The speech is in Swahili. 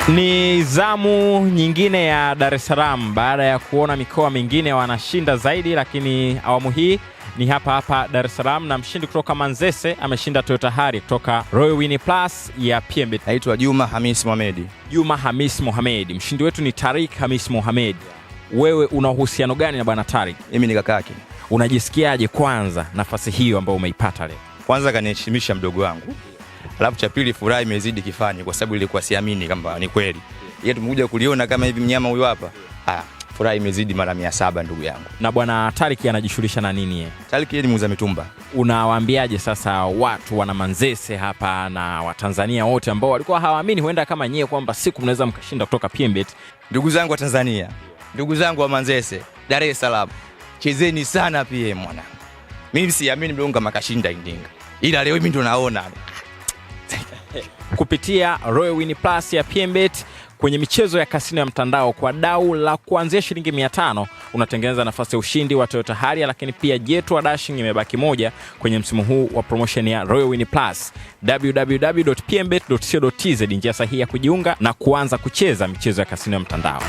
Ni zamu nyingine ya Dar es Salaam baada ya kuona mikoa mingine wanashinda zaidi, lakini awamu hii ni hapa Dar es Salaam, na mshindi kutoka Manzese ameshinda Toyota Harrier kutoka Royal Win Plus ya PMbet. Naitwa Juma Hamis Mohamed. Juma Hamis Mohamed. Mshindi wetu ni Tariq Hamis Mohamed. Wewe una uhusiano gani na bwana Tariq? Mimi ni kaka yake. Unajisikiaje kwanza nafasi hiyo ambayo umeipata leo? Kwanza kaniheshimisha mdogo wangu. Alafu cha pili furaha imezidi kifani kwa sababu ilikuwa siamini kama ni kweli. Yeye tumekuja kuliona kama hivi mnyama huyu hapa. Furaha imezidi mara 700 ndugu yangu. Na bwana Tariq anajishughulisha na nini yeye? Tariq yeye ni muuza mitumba. Unawaambiaje sasa watu wana Manzese hapa na Watanzania wote ambao walikuwa hawaamini huenda kama nyie kwamba siku mnaweza mkashinda kutoka PMbet? Ndugu zangu wa Tanzania, ndugu zangu wa Manzese, Dar es Salaam, chezeni sana PM mwana. Mimi siamini mlonga makashinda Indinga. Ila leo mimi ndo naona. Kupitia Royal Win Plus ya PMbet kwenye michezo ya kasino ya mtandao kwa dau la kuanzia shilingi 500 unatengeneza nafasi ya ushindi wa Toyota Harrier, lakini pia Jetwa Dashing imebaki moja kwenye msimu huu wa promotion ya Royal Win Plus. www.pmbet.co.tz njia sahihi ya kujiunga na kuanza kucheza michezo ya kasino ya mtandao.